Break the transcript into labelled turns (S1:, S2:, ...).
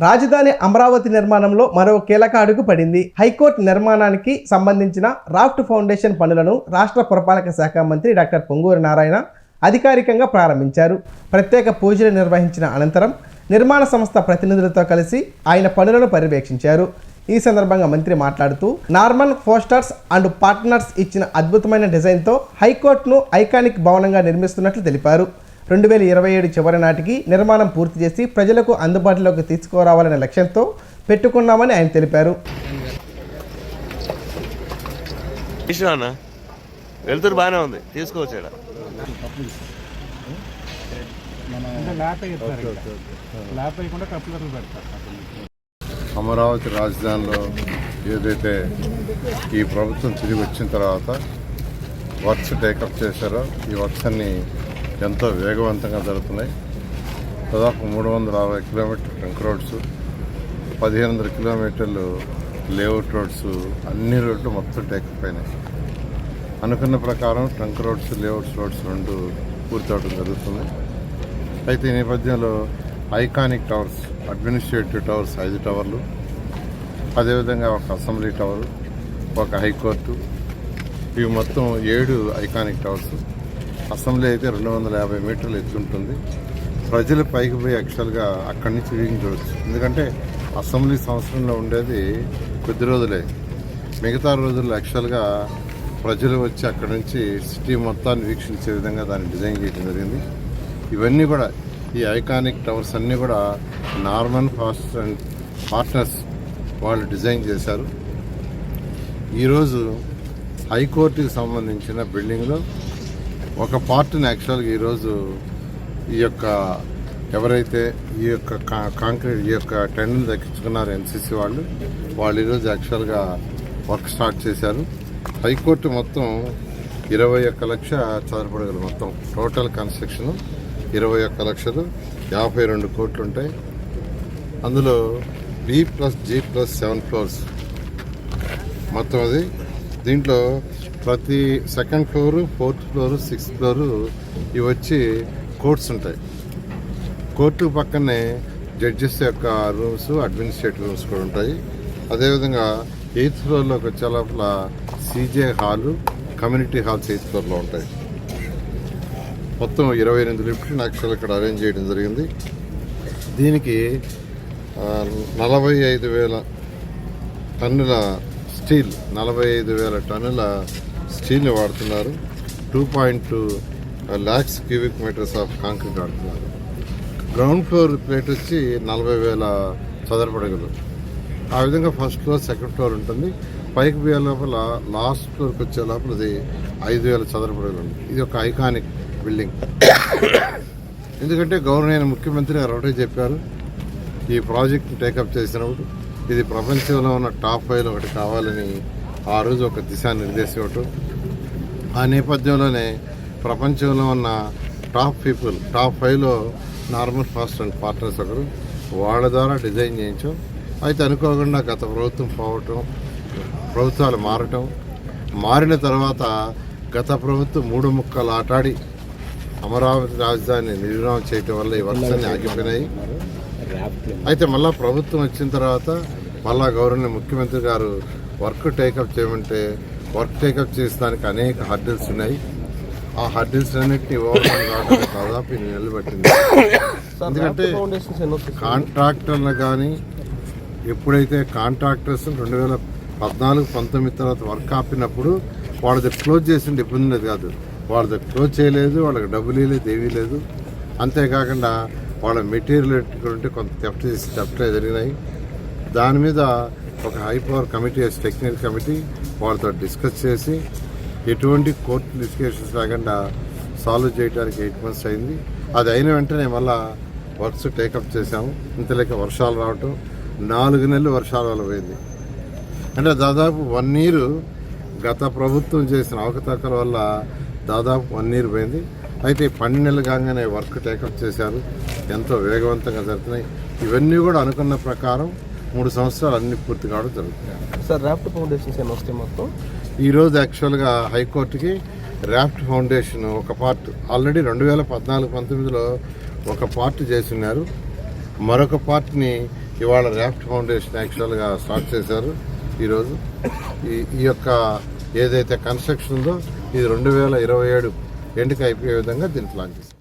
S1: రాజధాని అమరావతి నిర్మాణంలో మరో కీలక అడుగు పడింది. హైకోర్టు నిర్మాణానికి సంబంధించిన రాఫ్ట్ ఫౌండేషన్ పనులను రాష్ట్ర పురపాలక శాఖ మంత్రి డాక్టర్ పొంగూరు నారాయణ అధికారికంగా ప్రారంభించారు. ప్రత్యేక పూజలు నిర్వహించిన అనంతరం నిర్మాణ సంస్థ ప్రతినిధులతో కలిసి ఆయన పనులను పర్యవేక్షించారు. ఈ సందర్భంగా మంత్రి మాట్లాడుతూ నార్మన్ ఫోస్టర్స్ అండ్ పార్ట్నర్స్ ఇచ్చిన అద్భుతమైన డిజైన్తో హైకోర్టును ఐకానిక్ భవనంగా నిర్మిస్తున్నట్లు తెలిపారు. 2027 చివరి నాటికి నిర్మాణం పూర్తి చేసి ప్రజలకు అందుబాటులోకి తీసుకురావాలనే లక్ష్యంతో పెట్టుకున్నామని ఆయన తెలిపారు.
S2: వెళ్తురు బాగానే ఉంది, తీసుకోవచ్చు.
S3: అమరావతి రాజధానిలో ఏదైతే ఈ ప్రభుత్వం తిరిగి వచ్చిన తర్వాత వర్క్స్ టేకప్ చేశారో ఈ వర్క్స్ అన్ని ఎంతో వేగవంతంగా జరుగుతున్నాయి. దాదాపు 360 కిలోమీటర్ ట్రంక్ రోడ్స్, 1500 కిలోమీటర్లు లేఅవుట్ రోడ్స్, అన్ని రోడ్లు మొత్తం టేకప్ అయినాయి. అనుకున్న ప్రకారం ట్రంక్ రోడ్స్, లేఅవుట్స్ రోడ్స్ రెండు పూర్తవడం జరుగుతుంది. అయితే ఈ నేపథ్యంలో ఐకానిక్ టవర్స్, అడ్మినిస్ట్రేటివ్ టవర్స్ 5 టవర్లు, అదేవిధంగా ఒక అసెంబ్లీ టవర్, ఒక హైకోర్టు, ఇవి మొత్తం 7 ఐకానిక్ టవర్స్. అసెంబ్లీ అయితే 250 మీటర్లు ఎత్తుంటుంది. ప్రజలు పైకి పోయి యాక్చువల్గా అక్కడి నుంచి వ్యూయింగ్ చూడవచ్చు. ఎందుకంటే అసెంబ్లీ సంవత్సరంలో ఉండేది కొద్ది రోజులే, మిగతా రోజుల్లో యాక్చువల్గా ప్రజలు వచ్చి అక్కడి నుంచి సిటీ మొత్తాన్ని వీక్షించే విధంగా దాన్ని డిజైన్ చేయడం జరిగింది. ఇవన్నీ కూడా ఈ ఐకానిక్ టవర్స్ అన్నీ కూడా నార్మన్ ఫోస్టర్స్ అండ్ పార్ట్నర్స్ వాళ్ళు డిజైన్ చేశారు. ఈరోజు హైకోర్టుకి సంబంధించిన బిల్డింగ్లో ఒక పార్ట్ని యాక్చువల్గా ఈరోజు ఈ యొక్క ఎవరైతే ఈ యొక్క కాంక్రీట్ ఈ యొక్క టెండర్లు దక్కించుకున్నారు ఎన్సీసీ వాళ్ళు ఈరోజు యాక్చువల్గా వర్క్ స్టార్ట్ చేశారు. హైకోర్టు మొత్తం 21 లక్ష చదరపు అడుగులు, మొత్తం టోటల్ కన్స్ట్రక్షన్ 21 లక్షలు 52 కోట్లు ఉంటాయి. అందులో B+G+7 ఫ్లోర్స్ మొత్తం అది. దీంట్లో ప్రతి second floor, 4th floor, 6th floor ఇవి వచ్చి కోర్ట్స్ ఉంటాయి. కోర్టు పక్కనే జడ్జెస్ యొక్క రూమ్స్, అడ్మినిస్ట్రేటివ్ రూమ్స్ కూడా ఉంటాయి. అదేవిధంగా 8th ఫ్లోర్లోకి వచ్చే లోపల CJ hall, community halls 8th ఫ్లోర్లో ఉంటాయి. మొత్తం 28 లిఫ్ట్లు యాక్చువల్ ఇక్కడ అరేంజ్ చేయడం జరిగింది. దీనికి 45,000 టన్నుల స్టీల్, 45,000 టన్నుల స్టీల్ని వాడుతున్నారు. 2.2 lakhs cubic metres of concrete వాడుతున్నారు. గ్రౌండ్ ఫ్లోర్ ప్లేట్ వచ్చి 40,000 చదరపు అడుగులు. ఆ విధంగా ఫస్ట్ ఫ్లోర్, సెకండ్ ఫ్లోర్ ఉంటుంది. పైకి పోయే లోపల లాస్ట్ ఫ్లోర్కి వచ్చే లోపల అది 5,000 చదరపు అడుగులు ఉంది. ఇది ఒక ఐకానిక్ బిల్డింగ్. ఎందుకంటే గవర్నర్ ముఖ్యమంత్రి గారు ఒకటే చెప్పారు, ఈ ప్రాజెక్ట్ టేకప్ చేసినప్పుడు ఇది ప్రపంచంలో ఉన్న టాప్ 5లో ఒకటి కావాలని ఆ రోజు ఒక దిశానిర్దేశం ఇవ్వటం. ఆ నేపథ్యంలోనే ప్రపంచంలో ఉన్న టాప్ 5లో నార్మన్ ఫోస్టర్స్ అండ్ పార్ట్నర్స్ ఒకరు, వాళ్ళ ద్వారా డిజైన్ చేయించాం. అయితే అనుకోకుండా గత ప్రభుత్వం పోవటం, ప్రభుత్వాలు మారిన తర్వాత గత ప్రభుత్వం 3 ముక్కలు ఆటాడి అమరావతి రాజధాని నిర్మాణం చేయటం వల్ల ఈ వర్క్స్ అన్ని ఆగిపోయినాయి. అయితే మళ్ళా ప్రభుత్వం వచ్చిన తర్వాత మళ్ళా గవర్నర్ ముఖ్యమంత్రి గారు వర్క్ టేకప్ చేయమంటే వర్క్ టేకప్ చేసేదానికి అనేక హర్డిల్స్ ఉన్నాయి. ఆ హర్డిల్స్ అన్నింటినీ ఓవర్కమ్ కావడానికి దాదాపు 8 నెలలు పట్టింది. ఎందుకంటే కాంట్రాక్టర్లు కానీ ఎప్పుడైతే కాంట్రాక్టర్స్ 2014-19 తర్వాత వర్క్ ఆపినప్పుడు వాళ్ళది క్లోజ్ చేసిన ఇబ్బంది లేదు కాదు, వాళ్ళది క్లోజ్ చేయలేదు, వాళ్ళకి డబ్బులు ఇవ్వలేదు, ఏమీ లేదు. అంతేకాకుండా వాళ్ళ మెటీరియల్ ఉంటే కొంత థెఫ్ట్ జరిగినాయి. దాని మీద ఒక high power committee, technical committee వాళ్ళతో డిస్కస్ చేసి ఎటువంటి కోర్టు లిటిగేషన్స్ లేకుండా సాల్వ్ చేయడానికి 8 months అయింది. అది అయిన వెంటనే మళ్ళా వర్క్స్ టేకప్ చేశాము. ఇంతలేక వర్షాలు రావటం, 4 నెలలు వర్షాల వల్ల పోయింది. అంటే దాదాపు 1 year గత ప్రభుత్వం చేసిన అవకతవకల వల్ల దాదాపు 1 year పోయింది. అయితే 12 నెలలు కాగానే వర్క్ టేకప్ చేశారు, ఎంతో వేగవంతంగా జరుగుతున్నాయి. ఇవన్నీ కూడా అనుకున్న ప్రకారం 3 సంవత్సరాలు అన్ని పూర్తి కావడం జరుగుతుంది.
S1: సార్ రాఫ్ట్ ఫౌండేషన్స్ ఏమి వస్తాయి మొత్తం?
S3: ఈరోజు యాక్చువల్గా హైకోర్టుకి రాఫ్ట్ ఫౌండేషన్ ఒక పార్ట్ ఆల్రెడీ 2014-19లో ఒక పార్ట్ చేస్తున్నారు. మరొక పార్ట్ని ఇవాళ రాఫ్ట్ ఫౌండేషన్ యాక్చువల్గా స్టార్ట్ చేశారు ఈరోజు. ఈ యొక్క ఏదైతే కన్స్ట్రక్షన్ ఉందో ఇది 2027 ఎండ్కి అయిపోయే విధంగా దీన్ని ప్లాన్ చేశారు.